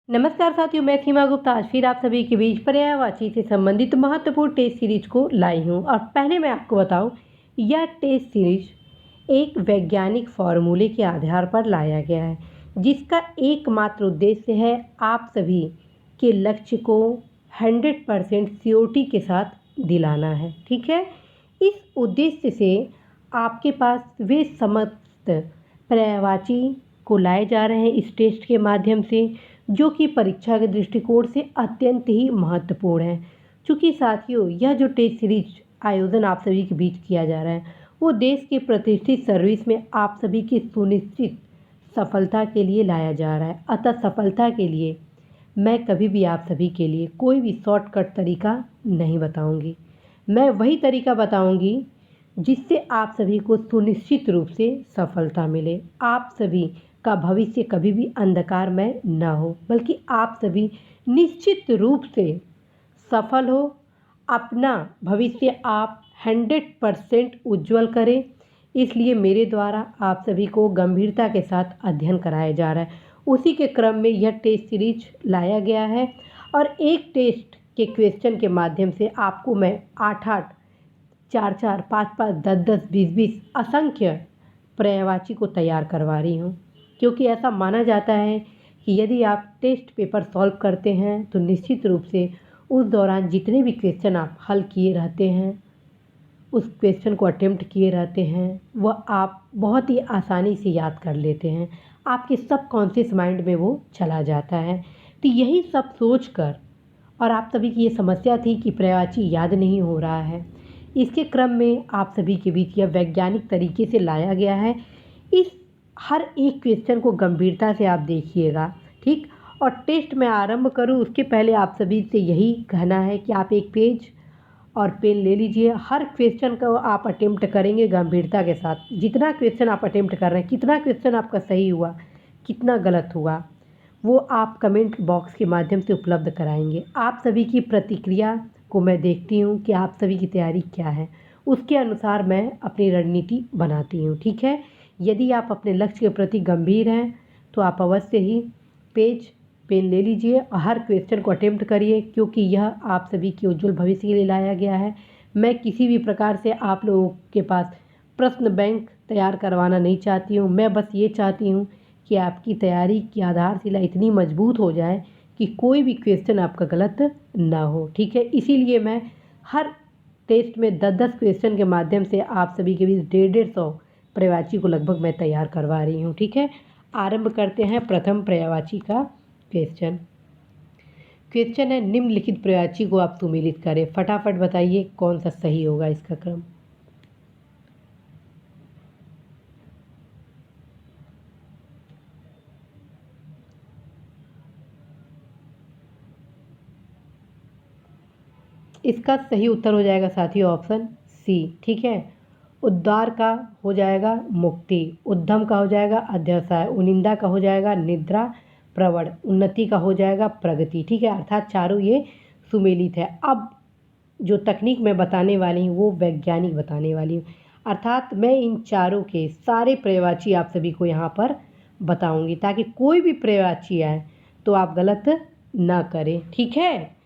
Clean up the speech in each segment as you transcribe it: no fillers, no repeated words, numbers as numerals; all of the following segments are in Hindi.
नमस्कार साथियों, मैं सीमा गुप्ता आज फिर आप सभी के बीच पर्यायवाची से संबंधित महत्वपूर्ण टेस्ट सीरीज को लाई हूँ। और पहले मैं आपको बताऊँ, यह टेस्ट सीरीज एक वैज्ञानिक फॉर्मूले के आधार पर लाया गया है, जिसका एकमात्र उद्देश्य है आप सभी के लक्ष्य को 100% सीओटी के साथ दिलाना है। ठीक है, इस उद्देश्य से आपके पास वे समस्त पर्यायवाची को लाए जा रहे हैं इस टेस्ट के माध्यम से, जो कि परीक्षा के दृष्टिकोण से अत्यंत ही महत्वपूर्ण है। चूँकि साथियों, यह जो टेस्ट सीरीज आयोजन आप सभी के बीच किया जा रहा है, वो देश के प्रतिष्ठित सर्विस में आप सभी की सुनिश्चित सफलता के लिए लाया जा रहा है। अतः सफलता के लिए मैं कभी भी आप सभी के लिए कोई भी शॉर्टकट तरीका नहीं बताऊंगी। मैं वही तरीका बताऊंगी जिससे आप सभी को सुनिश्चित रूप से सफलता मिले। आप सभी का भविष्य कभी भी अंधकारमय न हो, बल्कि आप सभी निश्चित रूप से सफल हो। अपना भविष्य आप 100% उज्जवल करें। इसलिए मेरे द्वारा आप सभी को गंभीरता के साथ अध्ययन कराया जा रहा है। उसी के क्रम में यह टेस्ट सीरीज लाया गया है और एक टेस्ट के क्वेश्चन के माध्यम से आपको मैं 8-8, 4-4, 5-5, 10-10, 20-20 असंख्य पर्यायवाची को तैयार करवा रही हूँ, क्योंकि ऐसा माना जाता है कि यदि आप टेस्ट पेपर सॉल्व करते हैं तो निश्चित रूप से उस दौरान जितने भी क्वेश्चन आप हल किए रहते हैं, उस क्वेश्चन को अटेम्प्ट किए रहते हैं, वह आप बहुत ही आसानी से याद कर लेते हैं। आपके सबकॉन्शियस माइंड में वो चला जाता है। तो यही सब सोचकर, और आप सभी की ये समस्या थी कि पर्यायवाची याद नहीं हो रहा है, इसके क्रम में आप सभी के बीच यह वैज्ञानिक तरीके से लाया गया है। इस हर एक क्वेश्चन को गंभीरता से आप देखिएगा, ठीक। और टेस्ट में आरंभ करूं उसके पहले आप सभी से यही कहना है कि आप एक पेज और पेन ले लीजिए। हर क्वेश्चन को आप अटेम्प्ट करेंगे गंभीरता के साथ। जितना क्वेश्चन आप अटेम्प्ट कर रहे हैं, कितना क्वेश्चन आपका सही हुआ, कितना गलत हुआ, वो आप कमेंट बॉक्स के माध्यम से उपलब्ध कराएंगे। आप सभी की प्रतिक्रिया को मैं देखती हूँ कि आप सभी की तैयारी क्या है, उसके अनुसार मैं अपनी रणनीति बनाती हूँ। ठीक है, यदि आप अपने लक्ष्य के प्रति गंभीर हैं तो आप अवश्य ही पेज पेन ले लीजिए और हर क्वेश्चन को अटेम्प्ट करिए, क्योंकि यह आप सभी के उज्जवल भविष्य के लिए लाया गया है। मैं किसी भी प्रकार से आप लोगों के पास प्रश्न बैंक तैयार करवाना नहीं चाहती हूँ। मैं बस ये चाहती हूँ कि आपकी तैयारी की आधारशिला इतनी मजबूत हो जाए कि कोई भी क्वेश्चन आपका गलत ना हो। ठीक है, इसीलिए मैं हर टेस्ट में 10-10 क्वेश्चन के माध्यम से आप सभी के बीच 150-150 पर्यायवाची को लगभग मैं तैयार करवा रही हूँ। ठीक है, आरंभ करते हैं प्रथम पर्यायवाची का क्वेश्चन। क्वेश्चन है, निम्नलिखित पर्यायवाची को आप सुमेलित करें। फटाफट बताइए कौन सा सही होगा इसका क्रम। इसका सही उत्तर हो जाएगा साथियों ऑप्शन सी। ठीक है, उद्धार का हो जाएगा मुक्ति, उद्यम का हो जाएगा अध्यवसाय, उनिंदा का हो जाएगा निद्रा, प्रवण, उन्नति का हो जाएगा प्रगति। ठीक है, अर्थात चारों ये सुमेलित है। अब जो तकनीक मैं बताने वाली हूँ वो वैज्ञानिक बताने वाली हूँ, अर्थात मैं इन चारों के सारे पर्यायवाची आप सभी को यहाँ पर बताऊँगी, ताकि कोई भी पर्यायवाची आए तो आप गलत ना करें। ठीक है,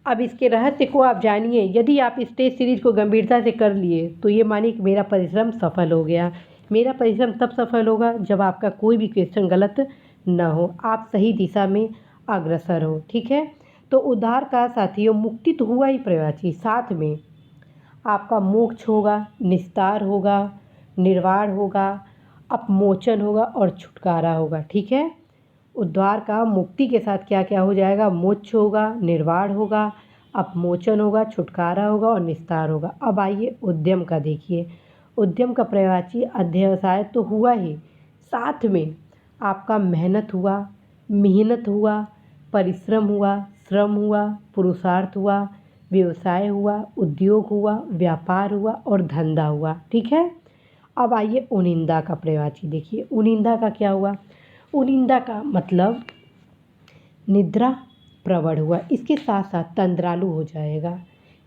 अब इसके रहस्य को आप जानिए। यदि आप इस टेस्ट सीरीज को गंभीरता से कर लिए तो ये मानिए कि मेरा परिश्रम सफल हो गया। मेरा परिश्रम तब सफल होगा जब आपका कोई भी क्वेश्चन गलत ना हो, आप सही दिशा में अग्रसर हो। ठीक है, तो उद्धार का साथियों मुक्ति तो हुआ ही पर्यायवाची, साथ में आपका मोक्ष होगा, निस्तार होगा, निर्वाण होगा, अपमोचन होगा और छुटकारा होगा। ठीक है, उद्धार का मुक्ति के साथ क्या क्या हो जाएगा, मोक्ष होगा, निर्वाण होगा, अपमोचन होगा, छुटकारा होगा और निस्तार होगा। अब आइए उद्यम का देखिए। उद्यम का पर्यायवाची अध्यवसाय तो हुआ ही, साथ में आपका मेहनत हुआ, परिश्रम हुआ, श्रम हुआ, पुरुषार्थ हुआ, व्यवसाय हुआ, उद्योग हुआ, व्यापार हुआ और धंधा हुआ। ठीक है, अब आइए उनिंदा का पर्यायवाची देखिए। उनिंदा का क्या हुआ, उनिंदा का मतलब निद्रा प्रवण हुआ, इसके साथ साथ तंद्रालु हो जाएगा,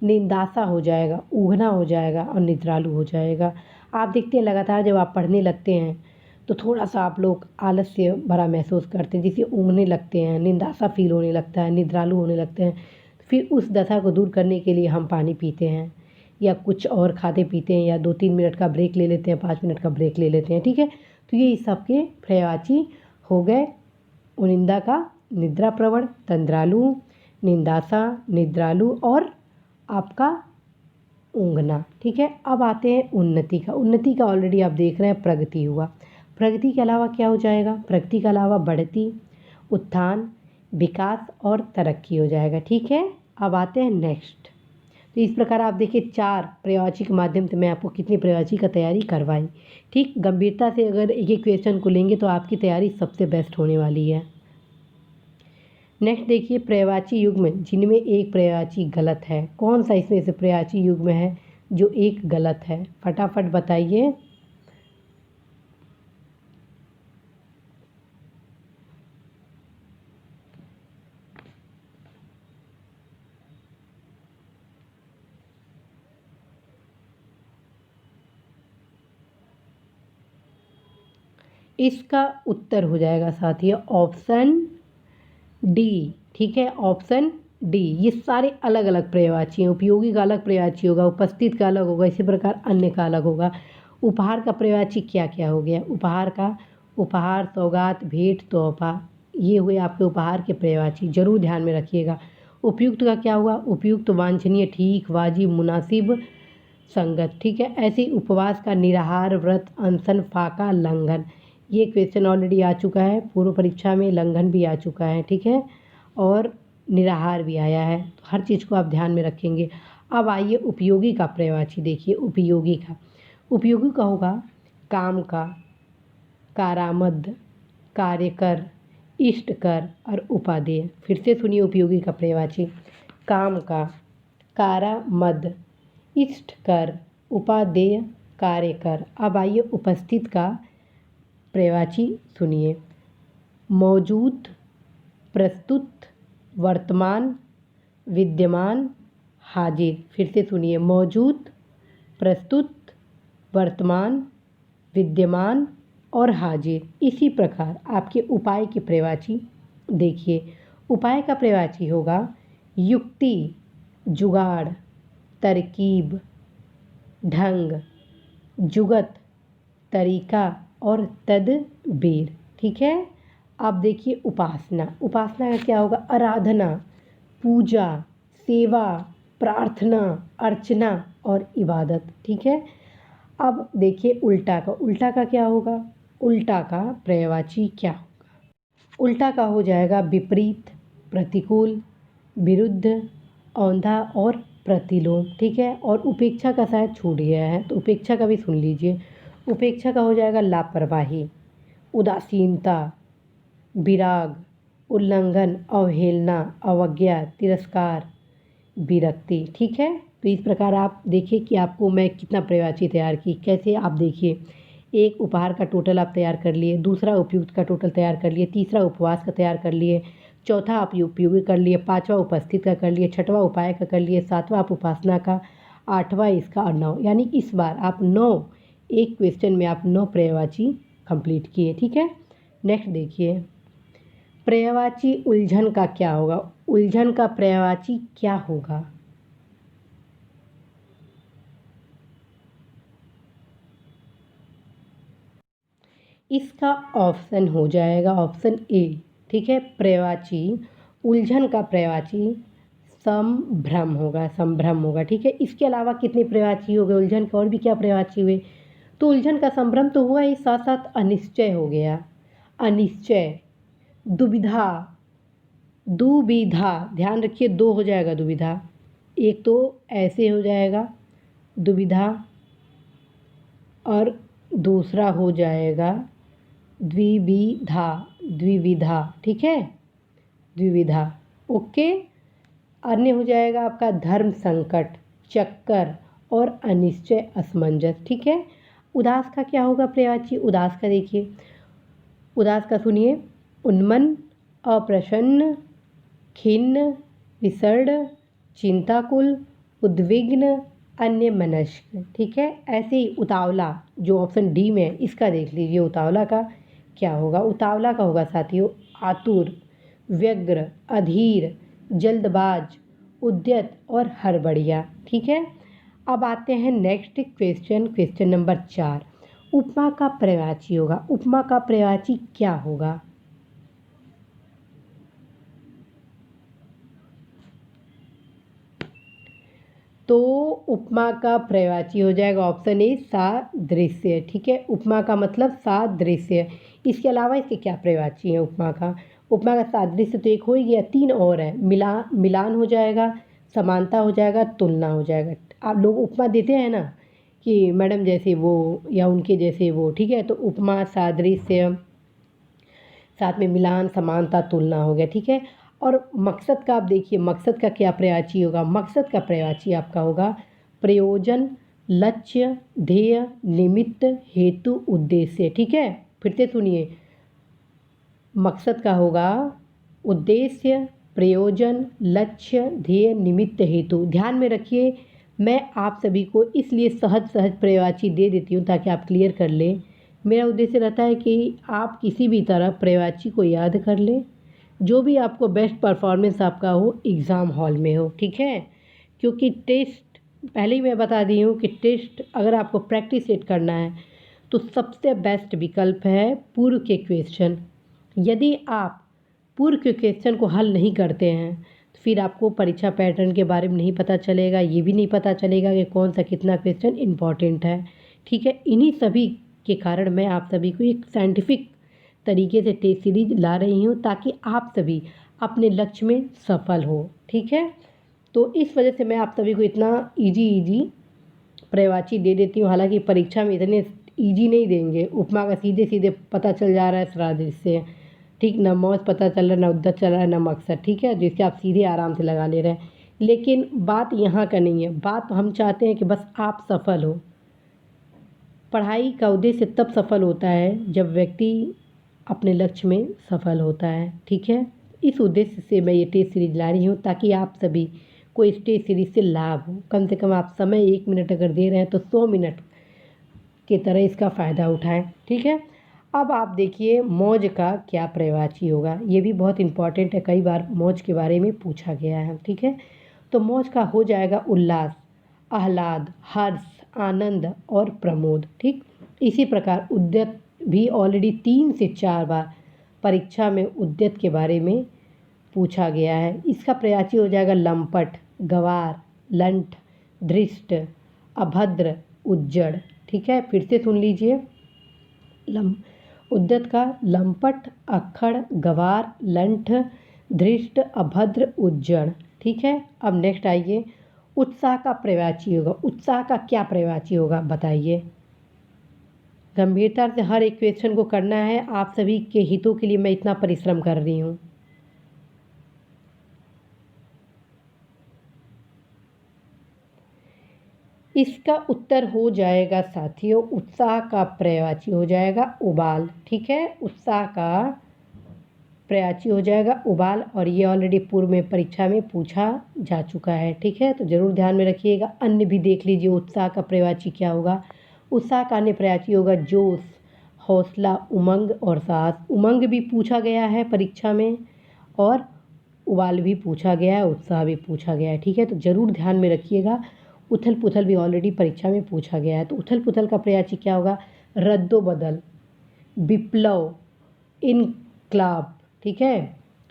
निंदासा हो जाएगा, उघना हो जाएगा और निद्रालु हो जाएगा। आप देखते हैं लगातार जब आप पढ़ने लगते हैं तो थोड़ा सा आप लोग आलस्य भरा महसूस करते हैं, जिसे ऊँघने लगते हैं, निंदासा फील होने लगता है, निद्रालु होने लगते हैं। फिर उस दशा को दूर करने के लिए हम पानी पीते हैं या कुछ और खाते पीते हैं, या 2-3 मिनट का ब्रेक ले लेते हैं, 5 मिनट का ब्रेक ले लेते हैं, ठीक है। तो ये सबके पर्यायवाची हो गए। उनिंदा का निद्रा प्रवण, तंद्रालु, निंदासा, निद्रालु और आपका ऊँघना, ठीक है। अब आते हैं उन्नति का। उन्नति का ऑलरेडी आप देख रहे हैं, प्रगति हुआ। प्रगति के अलावा क्या हो जाएगा? प्रगति के अलावा बढ़ती, उत्थान, विकास और तरक्की हो जाएगा, ठीक है। अब आते हैं नेक्स्ट। तो इस प्रकार आप देखिए 4 पर्यायवाची के माध्यम से मैं आपको कितनी पर्यायवाची का तैयारी करवाई, ठीक। गंभीरता से अगर एक एक क्वेश्चन को लेंगे तो आपकी तैयारी सबसे बेस्ट होने वाली है। नेक्स्ट देखिए, पर्यायवाची युग्म जिनमें एक पर्यायवाची गलत है। कौन सा इसमें से पर्यायवाची युग्म है जो एक गलत है? फटाफट बताइए। इसका उत्तर हो जाएगा साथियों ऑप्शन डी, ठीक है। Option D. ये सारे अलग अलग पर्यायवाची हैं। उपयोगी का अलग पर्यायवाची होगा, उपस्थित का अलग होगा, इसी प्रकार अन्य का अलग होगा। उपहार का पर्यायवाची क्या क्या हो गया? उपहार का उपहार, सौगात, भेंट, तोहफा, ये हुए आपके उपहार के पर्यायवाची, जरूर ध्यान में रखिएगा। उपयुक्त का क्या हुआ? उपयुक्त, वांछनीय, ठीक, वाजिब, मुनासिब, संगत, ठीक है। ऐसे ही उपवास का निराहार, व्रत, अनशन, फाका, लंघन, ये क्वेश्चन ऑलरेडी आ चुका है पूर्व परीक्षा में, लंघन भी आ चुका है, ठीक है, और निराहार भी आया है। तो हर चीज़ को आप ध्यान में रखेंगे। अब आइए उपयोगी का पर्यायवाची देखिए। उपयोगी का होगा काम का, कारामद, कार्यकर, इष्टकर और उपादेय। फिर से सुनिए उपयोगी का पर्यायवाची। काम का, कारामद, इष्टकर, उपादेय, कार्यकर। अब आइए उपस्थित का पर्यायवाची सुनिए। मौजूद, प्रस्तुत, वर्तमान, विद्यमान, हाजिर। फिर से सुनिए। मौजूद, प्रस्तुत, वर्तमान, विद्यमान और हाजिर। इसी प्रकार आपके उपाय की पर्यायवाची देखिए। उपाय का पर्यायवाची होगा युक्ति, जुगाड़, तरकीब, ढंग, जुगत, तरीका और तदबीर, ठीक है। अब देखिए उपासना का क्या होगा? आराधना, पूजा, सेवा, प्रार्थना, अर्चना और इबादत, ठीक है। अब देखिए उल्टा का क्या होगा? उल्टा का पर्यायवाची क्या होगा? उल्टा का हो जाएगा विपरीत, प्रतिकूल, विरुद्ध, औंधा और प्रतिलोम, ठीक है। और उपेक्षा का शायद छूट गया है, तो उपेक्षा का भी सुन लीजिए। उपेक्षा का हो जाएगा लापरवाही, उदासीनता, विराग, उल्लंघन, अवहेलना, अवज्ञा, तिरस्कार, विरक्ति, ठीक है। तो इस प्रकार आप देखिए कि आपको मैं कितना पर्यायवाची तैयार की। कैसे? आप देखिए, एक उपहार का टोटल आप तैयार कर लिए, दूसरा उपयुक्त का टोटल तैयार कर लिए, तीसरा उपवास का तैयार कर लिए, चौथा आप उपयोगी कर लिए, पाँचवा उपस्थित का कर लिए, छठवां उपाय का कर लिए, सातवां आप उपासना का, आठवां इसका और 9, यानी इस बार आप 9, एक क्वेश्चन में आप 9 पर्यायवाची कंप्लीट किए, ठीक है। नेक्स्ट देखिए, पर्यायवाची उलझन का क्या होगा? उलझन का पर्यायवाची क्या होगा? इसका ऑप्शन हो जाएगा ऑप्शन ए, ठीक है। पर्यायवाची उलझन का पर्यायवाची संभ्रम होगा, ठीक है। इसके अलावा कितने पर्यायवाची हो गए उलझन के? और भी क्या पर्यायवाची हुए? तो उलझन का संभ्रम तो हुआ ही, साथ साथ अनिश्चय हो गया, अनिश्चय, दुविधा, ध्यान रखिए 2 हो जाएगा दुविधा। एक तो ऐसे हो जाएगा दुविधा और दूसरा हो जाएगा द्विविधा, ठीक है, द्विविधा, ओके। अन्य हो जाएगा आपका धर्म संकट, चक्कर और अनिश्चय, असमंजस, ठीक है। उदास का क्या होगा पर्यायवाची? उदास का देखिए, उदास का सुनिए। उन्मन, अप्रसन्न, खिन्न, विषण्ण, चिंताकुल, उद्विग्न, अन्यमनस्क, ठीक है। ऐसे ही उतावला, जो ऑप्शन डी में है, इसका देख लीजिए उतावला का क्या होगा। उतावला का होगा साथियों आतुर, व्यग्र, अधीर, जल्दबाज, उद्यत और हड़बड़िया, ठीक है। अब आते हैं नेक्स्ट क्वेश्चन, क्वेश्चन नंबर 4। उपमा का पर्यायवाची होगा। उपमा का पर्यायवाची क्या होगा? तो उपमा का पर्यायवाची हो जाएगा ऑप्शन ए सादृश्य, ठीक है। उपमा का मतलब सादृश्य। इसके अलावा इसके क्या पर्यायवाची है उपमा का? उपमा का सादृश्य तो एक हो ही गया, 3 और है। मिलान हो जाएगा, समानता हो जाएगा, तुलना हो जाएगा। आप लोग उपमा देते हैं ना कि मैडम जैसे वो या उनके जैसे वो, ठीक है। तो उपमा, सादृश्य, साथ में मिलान, समानता, तुलना हो गया, ठीक है। और मकसद का आप देखिए, मकसद का क्या पर्यायवाची होगा? मकसद का पर्यायवाची आपका होगा प्रयोजन, लक्ष्य, ध्येय, निमित्त, हेतु, उद्देश्य, ठीक है। फिर से सुनिए, मकसद का होगा उद्देश्य, प्रयोजन, लक्ष्य, ध्येय, निमित्त, हेतु। ध्यान में रखिए, मैं आप सभी को इसलिए सहज सहज पर्यायवाची दे देती हूँ ताकि आप क्लियर कर लें। मेरा उद्देश्य रहता है कि आप किसी भी तरह पर्यायवाची को याद कर लें, जो भी आपको बेस्ट परफॉर्मेंस आपका हो एग्ज़ाम हॉल में हो, ठीक है। क्योंकि टेस्ट, पहले ही मैं बता दी हूँ कि टेस्ट अगर आपको प्रैक्टिस सेट करना है तो सबसे बेस्ट विकल्प है पूर्व के क्वेश्चन। यदि आप पूर्व के क्वेश्चन को हल नहीं करते हैं तो फिर आपको परीक्षा पैटर्न के बारे में नहीं पता चलेगा, ये भी नहीं पता चलेगा कि कौन सा कितना क्वेश्चन इम्पॉर्टेंट है, ठीक है। इन्हीं सभी के कारण मैं आप सभी को एक साइंटिफिक तरीके से टेस्ट सीरीज ला रही हूँ ताकि आप सभी अपने लक्ष्य में सफल हो, ठीक है। तो इस वजह से मैं आप सभी को इतना इजी पर्यायवाची दे देती हूँ। हालांकि परीक्षा में इतने इजी नहीं देंगे। उपमा का सीधे सीधे पता चल जा रहा है सादृश्य से, ठीक, ना मौज पता चल रहा है, ना उद्दत चल रहा है, ना मकसद, ठीक है, जिससे आप सीधे आराम से लगा ले रहे हैं। लेकिन बात यहाँ का नहीं है, बात हम चाहते हैं कि बस आप सफल हो। पढ़ाई का उद्देश्य तब सफल होता है जब व्यक्ति अपने लक्ष्य में सफल होता है, ठीक है। इस उद्देश्य से मैं ये टेस्ट सीरीज ला रही हूँ ताकि आप सभी को इस टेस्ट सीरीज से लाभ हो। कम से कम आप समय 1 मिनट अगर दे रहे हैं तो 100 मिनट की तरह इसका फ़ायदा उठाएं, ठीक है। अब आप देखिए मौज का क्या पर्यायवाची होगा। ये भी बहुत इंपॉर्टेंट है, कई बार मौज के बारे में पूछा गया है, ठीक है। तो मौज का हो जाएगा उल्लास, आह्लाद, हर्ष, आनंद और प्रमोद, ठीक। इसी प्रकार उद्यत भी ऑलरेडी 3 से 4 बार परीक्षा में उद्यत के बारे में पूछा गया है। इसका पर्यायवाची हो जाएगा लंपट, गवार, लंठ, धृष्ट, अभद्र, उज्जड़, ठीक है। फिर से सुन लीजिए, उद्यत का लंपट, अक्खड़, गवार, लंठ, धृष्ट, अभद्र, उज्जड़, ठीक है। अब नेक्स्ट आइए, उत्साह का पर्यायवाची होगा। उत्साह का क्या पर्यायवाची होगा बताइए। गंभीरता से हर एक क्वेश्चन को करना है, आप सभी के हितों के लिए मैं इतना परिश्रम कर रही हूँ। इसका उत्तर हो जाएगा साथियों, उत्साह का पर्यायवाची हो जाएगा उबाल, ठीक है। उत्साह का पर्यायवाची हो जाएगा उबाल, और ये ऑलरेडी पूर्व में परीक्षा में पूछा जा चुका है, ठीक है। तो ज़रूर ध्यान में रखिएगा। अन्य भी देख लीजिए उत्साह का पर्यायवाची क्या होगा। उत्साह का अन्य पर्यायवाची होगा जोश, हौसला, उमंग और साहस। उमंग भी पूछा गया है परीक्षा में, और उबाल भी पूछा गया है, उत्साह भी पूछा गया है, ठीक है। तो ज़रूर ध्यान में रखिएगा। उथल पुथल भी ऑलरेडी परीक्षा में पूछा गया है। तो उथल पुथल का पर्यायवाची क्या होगा? रद्दोबदल, विप्लव, इनकलाब, ठीक है,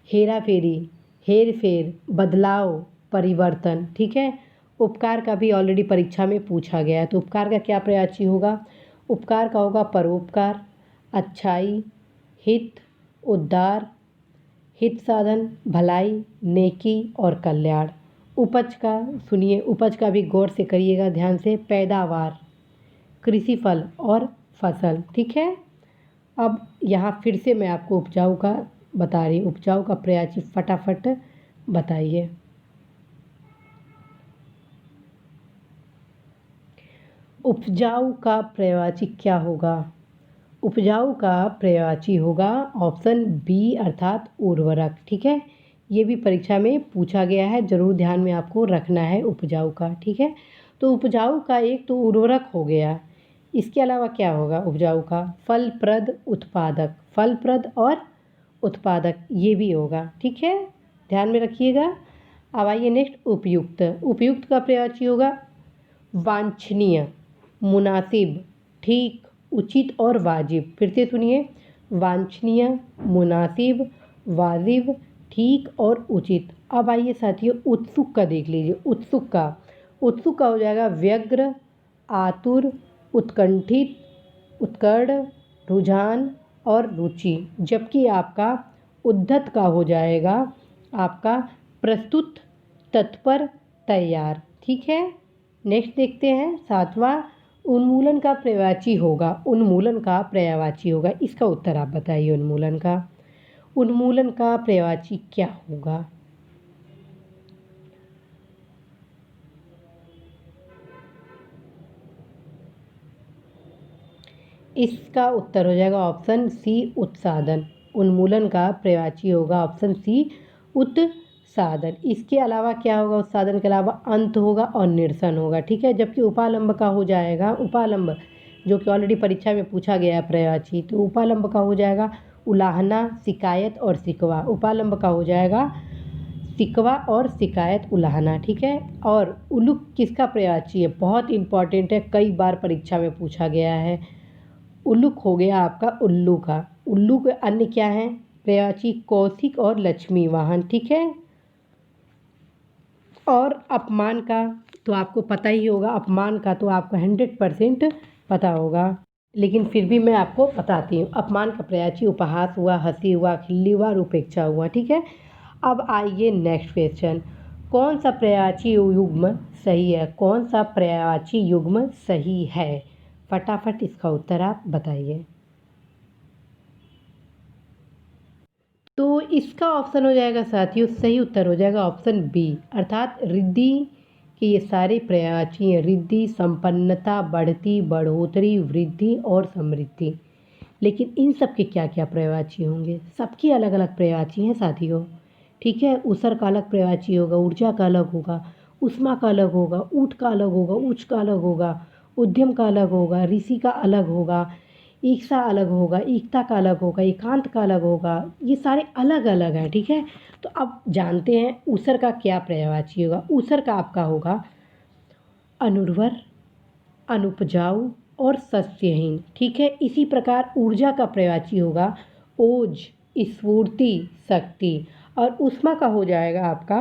हेरा फेरी, हेर फेर, बदलाव, परिवर्तन, ठीक है। उपकार का भी ऑलरेडी परीक्षा में पूछा गया है। तो उपकार का क्या पर्यायवाची होगा? उपकार का होगा परोपकार, अच्छाई, हित, उद्धार, हित साधन, भलाई, नेकी और कल्याण। उपज का सुनिए, उपज का भी गौर से करिएगा, ध्यान से, पैदावार, कृषि फल और फसल, ठीक है। अब यहाँ फिर से मैं आपको उपजाऊ का बता रही हूँ। उपजाऊ का पर्यायवाची फटाफट बताइए। उपजाऊ का पर्यायवाची क्या होगा? उपजाऊ का पर्यायवाची होगा ऑप्शन बी अर्थात उर्वरक, ठीक है। ये भी परीक्षा में पूछा गया है, ज़रूर ध्यान में आपको रखना है उपजाऊ का, ठीक है। तो उपजाऊ का एक तो उर्वरक हो गया, इसके अलावा क्या होगा उपजाऊ का? फलप्रद उत्पादक, फलप्रद और उत्पादक ये भी होगा, ठीक है, ध्यान में रखिएगा। अब आइए नेक्स्ट उपयुक्त। उपयुक्त का प्रयाची होगा वांछनीय, मुनासिब, ठीक, उचित और वाजिब। फिर से सुनिए, वांछनीय, मुनासिब, वाजिब, ठीक और उचित। अब आइए साथियों उत्सुक का देख लीजिए। उत्सुक का हो जाएगा व्यग्र, आतुर, उत्कंठित, उत्कट, रुझान और रुचि। जबकि आपका उद्धत का हो जाएगा आपका प्रस्तुत, तत्पर, तैयार, ठीक है। नेक्स्ट देखते हैं सातवां, उन्मूलन का पर्यायवाची होगा। उन्मूलन का पर्यायवाची होगा, इसका उत्तर आप बताइए। उन्मूलन का पर्यायवाची क्या होगा? इसका उत्तर हो जाएगा ऑप्शन सी उत्सादन। उन्मूलन का पर्यायवाची होगा ऑप्शन सी उत्सादन। इसके अलावा क्या होगा? उत्सादन के अलावा अंत होगा और निरसन होगा, ठीक है। जबकि उपालंब का हो जाएगा, उपालंब जो कि ऑलरेडी परीक्षा में पूछा गया है पर्यायवाची, तो उपालंब का हो जाएगा उलाहना, शिकायत और शिकवा। उपालंब का हो जाएगा शिकवा और शिकायत, उलाहना, ठीक है। और उलूक किसका पर्यायवाची है? बहुत इंपॉर्टेंट है, कई बार परीक्षा में पूछा गया है। उल्लूक हो गया आपका उल्लू का। उल्लू के अन्य क्या हैं पर्यायवाची? कौशिक और लक्ष्मी वाहन, ठीक है। और अपमान का तो आपको पता ही होगा, अपमान का तो आपको 100% पता होगा, लेकिन फिर भी मैं आपको बताती हूँ। अपमान का पर्यायवाची उपहास हुआ, हंसी हुआ, खिल्ली हुआ और उपेक्षा हुआ, ठीक है। अब आइए नेक्स्ट क्वेश्चन, कौन सा पर्यायवाची युग्म सही है? कौन सा पर्यायवाची युग्म सही है? फटाफट इसका उत्तर आप बताइए। तो इसका ऑप्शन हो जाएगा साथियों, सही उत्तर हो जाएगा ऑप्शन बी, अर्थात रिद्धि के ये सारे पर्यायवाची हैं। रिद्धि, संपन्नता, बढ़ती, बढ़ोतरी, वृद्धि और समृद्धि। लेकिन इन सब के क्या क्या पर्यायवाची होंगे? सबकी अलग अलग पर्यायवाची हैं साथियों, ठीक है। ऊसर का अलग पर्यायवाची होगा, ऊर्जा का अलग होगा, उष्मा का अलग होगा, ऊठ का अलग होगा, उच्च का अलग होगा, उद्यम का अलग होगा, ऋषि का अलग होगा, ईक्षा अलग होगा, एकता का अलग होगा, एकांत का अलग होगा। ये सारे अलग अलग हैं, ठीक है। तो अब जानते हैं ऊसर का क्या पर्यायवाची होगा। ऊसर का आपका होगा अनुर्वर, अनुपजाऊ और सस्यहीन, ठीक है। इसी प्रकार ऊर्जा का पर्यायवाची होगा ओज, स्फूर्ति, शक्ति। और उष्मा का हो जाएगा आपका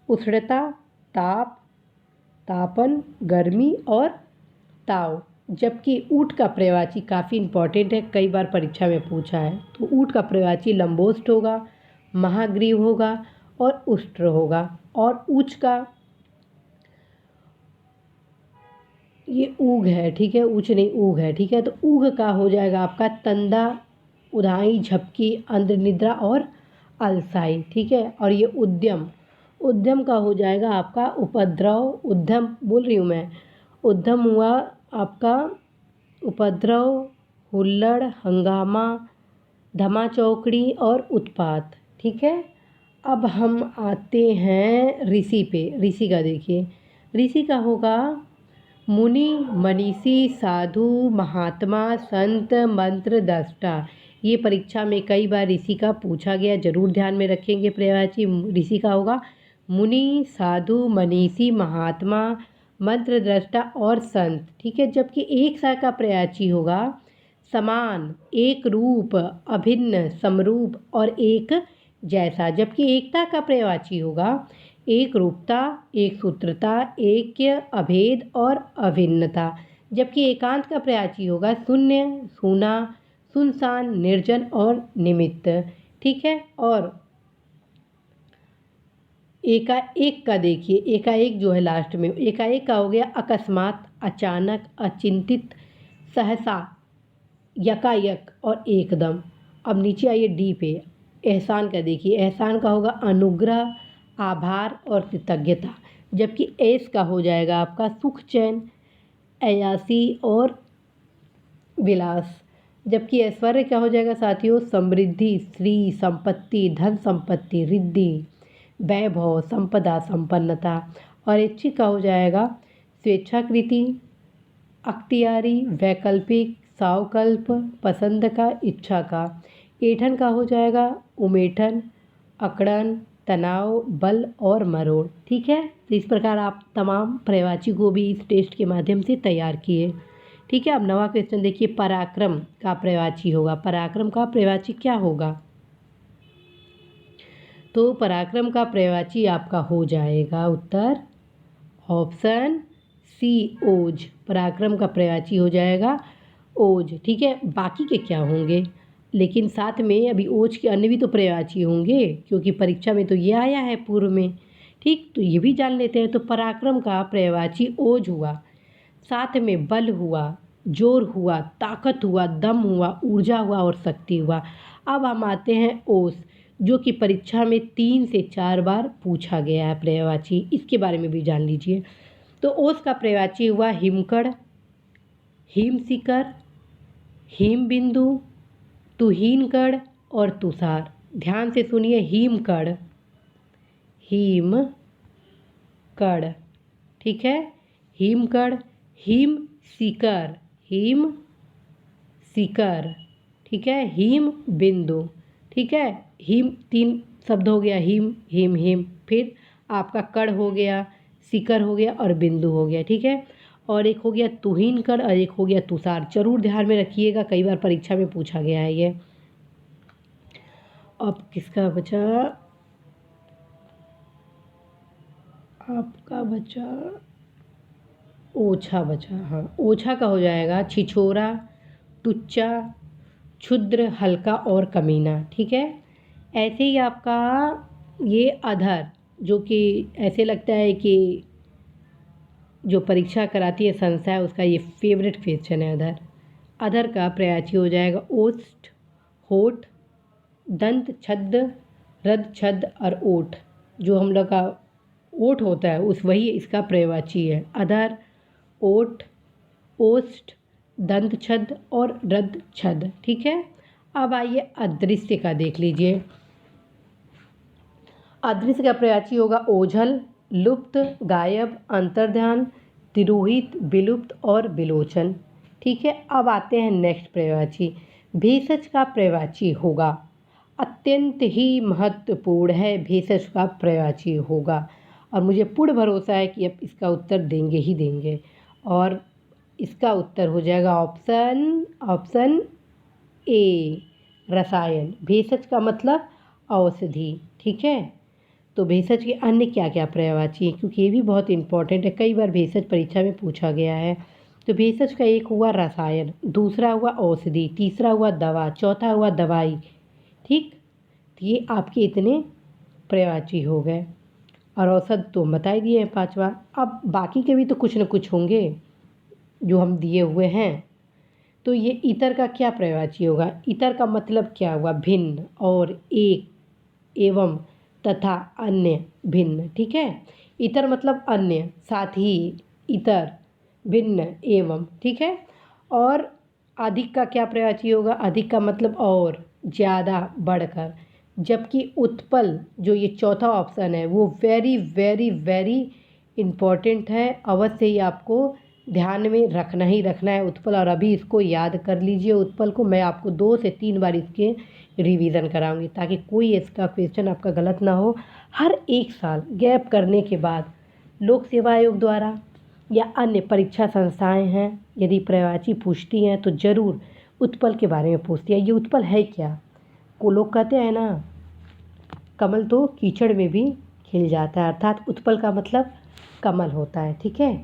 उष्णता, ताप, तापन, गर्मी और ताव। जबकि ऊठ का पर्यायवाची काफ़ी इंपॉर्टेंट है, कई बार परीक्षा में पूछा है। तो ऊठ का पर्यायवाची लंबोष्ठ होगा, महाग्रीव होगा और उष्ट्र होगा। और ऊच का ये ऊग है, ठीक है, ऊच नहीं ऊग है, ठीक है। तो ऊग का हो जाएगा आपका तंदा, उदाई, झपकी, अंध्र निद्रा और अलसाई, ठीक है। और ये उद्यम, उद्यम का हो जाएगा आपका उपद्रव, उद्यम बोल रही हूँ मैं, उद्यम हुआ आपका उपद्रव, हुल्लड़, हंगामा, धमा चौकड़ी और उत्पात, ठीक है। अब हम आते हैं ऋषि पे। ऋषि का देखिए, ऋषि का होगा मुनि, मनीषी, साधु, महात्मा, संत, मंत्र दृष्टा। ये परीक्षा में कई बार ऋषि का पूछा गया, जरूर ध्यान में रखेंगे पर्यायवाची। ऋषि का होगा मुनि, साधु, मनीषी, महात्मा, मंत्र दृष्टा और संत, ठीक है। जबकि एक सा का पर्यायवाची होगा समान, एक रूप, अभिन्न, समरूप और एक जैसा। जबकि एकता का पर्यायवाची होगा एक रूपता, एक सूत्रता, ऐक्य, अभेद और अभिन्नता। जबकि एकांत का पर्यायवाची होगा शून्य, सूना, सुनसान, निर्जन और निमित्त, ठीक है। और एकाएक का देखिए, एकाएक जो है लास्ट में, एकाएक का हो गया अकस्मात, अचानक, अचिंतित, सहसा, यकायक और एकदम। अब नीचे आइए डी पे, एहसान का देखिए, एहसान का होगा अनुग्रह, आभार और कृतज्ञता। जबकि एस का हो जाएगा आपका सुख, चैन, अयासी और विलास। जबकि ऐश्वर्य क्या हो जाएगा साथियों? समृद्धि, श्री, संपत्ति, धन संपत्ति, रिद्धि, वैभव, संपदा, संपन्नता। और ऐच्छिक का हो जाएगा स्वेच्छाकृति, अख्तियारी, वैकल्पिक, सावकल्प, पसंद का, इच्छा का। ऐंठन का हो जाएगा उमेठन, अकड़न, तनाव, बल और मरोड़। ठीक है, तो इस प्रकार आप तमाम पर्यायवाची को भी इस टेस्ट के माध्यम से तैयार किए। ठीक है, अब नवा क्वेश्चन देखिए, पराक्रम का पर्यायवाची होगा। पराक्रम का पर्यायवाची क्या होगा? तो पराक्रम का पर्यायवाची आपका हो जाएगा उत्तर ऑप्शन सी, ओज। पराक्रम का पर्यायवाची हो जाएगा ओज। ठीक है, बाकी के क्या होंगे? लेकिन साथ में अभी ओज के अन्य भी तो पर्यायवाची होंगे, क्योंकि परीक्षा में तो ये आया है पूर्व में। ठीक, तो ये भी जान लेते हैं। तो पराक्रम का पर्यायवाची ओज हुआ, साथ में बल हुआ, जोर हुआ, ताकत हुआ, दम हुआ, ऊर्जा हुआ और शक्ति हुआ। अब हम आते हैं ओस, जो कि परीक्षा में 3 से 4 बार पूछा गया है पर्यायवाची। इसके बारे में भी जान लीजिए। तो ओस का पर्यायवाची हुआ हिमकड़, हिमशिखर, हिमबिंदु, तुहीनकड़ और तुषार। ध्यान से सुनिए, हिमकड़, हिमकड़, ठीक है, हिमकड़, हिम शिखर, हिम शिखर, ठीक है, हिम बिंदु, ठीक है, हिम 3 शब्द हो गया, हिम हिम हिम, फिर आपका कड़ हो गया, शिखर हो गया और बिंदु हो गया। ठीक है, और एक हो गया तुहीनकड़ और एक हो गया तुषार। जरूर ध्यान में रखिएगा, कई बार परीक्षा में पूछा गया है ये। अब किसका बचा? आपका बचा ओछा बचा। हाँ, ओछा का हो जाएगा छिछोरा, टुच्चा, क्षुद्र, हल्का और कमीना। ठीक है, ऐसे ही आपका ये अधर, जो कि ऐसे लगता है कि जो परीक्षा कराती है संस्था है उसका ये फेवरेट क्वेश्चन है अधर। अधर का पर्यायवाची हो जाएगा ओष्ठ, होठ, दंत, छद्म, रद, छद्म और ओठ। जो हम लोग का ओठ होता है उस वही इसका पर्यायवाची है। अधर, ओठ, ओष्ठ, दंत छद्म और रद छद्म। ठीक है, अब आइए अदृश्य का देख लीजिए। अदृश्य का पर्यायवाची होगा ओझल, लुप्त, गायब, अंतर्ध्यान, तिरोहित, विलुप्त और विलोचन। ठीक है, अब आते हैं नेक्स्ट पर्यायवाची। भेषज का पर्यायवाची होगा, अत्यंत ही महत्वपूर्ण है, भेषज का पर्यायवाची होगा। और मुझे पूर्ण भरोसा है कि अब इसका उत्तर देंगे ही देंगे, और इसका उत्तर हो जाएगा ऑप्शन ए, रसायन। भेषज का मतलब औषधि। ठीक है, तो भेषज के अन्य क्या क्या पर्यायवाची हैं, क्योंकि ये भी बहुत इंपॉर्टेंट है, कई बार भेषज परीक्षा में पूछा गया है। तो भेषज का एक हुआ रसायन, दूसरा हुआ औषधि, तीसरा हुआ दवा, चौथा हुआ दवाई। ठीक, तो ये आपके इतने पर्यायवाची हो गए, और औषध तो बता ही दिए हैं 5वां। अब बाकी के भी तो कुछ न कुछ होंगे जो हम दिए हुए हैं। तो ये इतर का क्या पर्यायवाची होगा? इतर का मतलब क्या हुआ? भिन्न और एक, एवं, तथा, अन्य, भिन्न। ठीक है, इतर मतलब अन्य, साथ ही, इतर, भिन्न, एवं। ठीक है, और अधिक का क्या पर्यायवाची होगा? अधिक का मतलब और, ज़्यादा, बढ़कर। जबकि उत्पल, जो ये चौथा ऑप्शन है, वो वेरी वेरी वेरी इम्पॉर्टेंट है, अवश्य ही आपको ध्यान में रखना ही रखना है उत्पल। और अभी इसको याद कर लीजिए उत्पल को, मैं आपको 2 से 3 बार इसके रिवीजन कराऊंगी, ताकि कोई इसका क्वेश्चन आपका गलत ना हो। हर 1 साल गैप करने के बाद लोक सेवा आयोग द्वारा या अन्य परीक्षा संस्थाएं हैं, यदि पर्यायवाची पूछती हैं तो ज़रूर उत्पल के बारे में पूछती है। ये उत्पल है क्या? को लोग कहते हैं ना, कमल तो कीचड़ में भी खिल जाता है, अर्थात उत्पल का मतलब कमल होता है। ठीक है,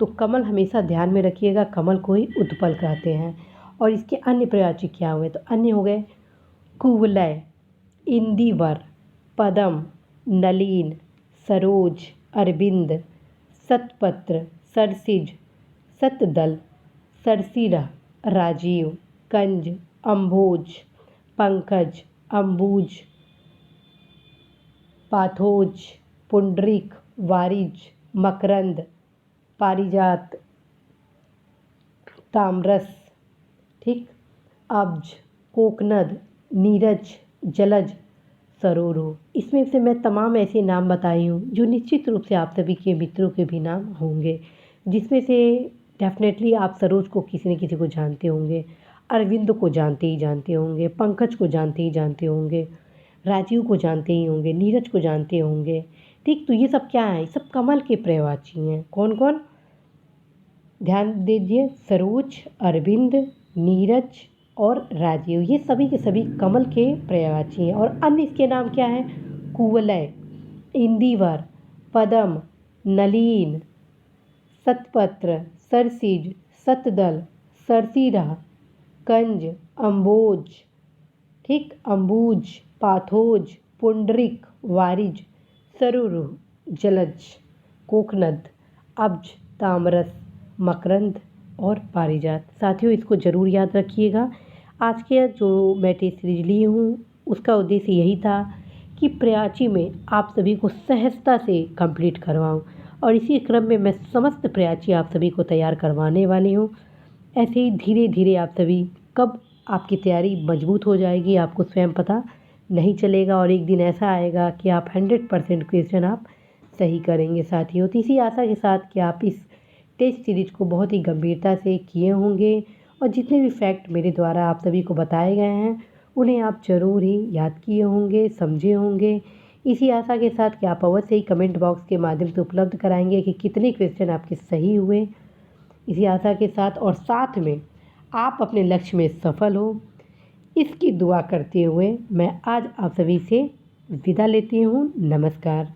तो कमल हमेशा ध्यान में रखिएगा, कमल को ही उत्पल कहते हैं। और इसके अन्य पर्यायवाची क्या हुए? तो अन्य हो गए कुवलय, इंदिवर, पदम, नलीन, सरोज, अरविंद, सतपत्र, सरसिज, सतदल, सरसिरा, राजीव, कंज, अम्भोज, पंकज, अम्बुज, पाथोज, पुंडरीक, वारिज, मकरंद, पारिजात, तामरस, ठीक, अब्ज, कोकनद, नीरज, जलज, सरोरो। इसमें से मैं तमाम ऐसे नाम बताई हूँ जो निश्चित रूप से आप सभी के मित्रों के भी नाम होंगे। जिसमें से डेफिनेटली आप सरोज को किसी न किसी को जानते होंगे, अरविंद को जानते ही जानते होंगे, पंकज को जानते ही जानते होंगे, राजीव को जानते ही होंगे, नीरज को जानते होंगे। ठीक, तो ये सब क्या है? ये सब कमल के पर्यायवाची हैं। कौन कौन? ध्यान दीजिए, सरोज, अरविंद, नीरज और राजीव, ये सभी के सभी कमल के पर्यायवाची हैं। और अन्य इसके नाम क्या हैं? कुवलय, इंदिवर, पद्म, नलीन, सतपत्र, सरसिज, सतदल, सरसीरा, कंज, अम्बोज, ठीक, अम्बुज, पाथोज, पुंडरिक, वारिज, सरुरु, जलज, कोकनद, अब्ज, तामरस, मकरंद और पारिजात। साथियों, इसको ज़रूर याद रखिएगा। आज के जो मैं टेस्ट सीरीज ली हूँ उसका उद्देश्य यही था कि प्रयाची में आप सभी को सहजता से कंप्लीट करवाऊँ, और इसी क्रम में मैं समस्त प्रयाची आप सभी को तैयार करवाने वाली हूँ। ऐसे ही धीरे धीरे आप सभी, कब आपकी तैयारी मजबूत हो जाएगी आपको स्वयं पता नहीं चलेगा, और एक दिन ऐसा आएगा कि आप 100% क्वेश्चन आप सही करेंगे। साथियों, तो इसी आशा के साथ कि आप इस टेस्ट सीरीज को बहुत ही गंभीरता से किए होंगे, और जितने भी फैक्ट मेरे द्वारा आप सभी को बताए गए हैं उन्हें आप ज़रूर ही याद किए होंगे, समझे होंगे। इसी आशा के साथ कि आप अवश्य ही कमेंट बॉक्स के माध्यम से उपलब्ध कराएंगे कि कितने क्वेश्चन आपके सही हुए। इसी आशा के साथ और साथ में आप अपने लक्ष्य में सफल हो, इसकी दुआ करते हुए मैं आज आप सभी से विदा लेती हूँ। नमस्कार।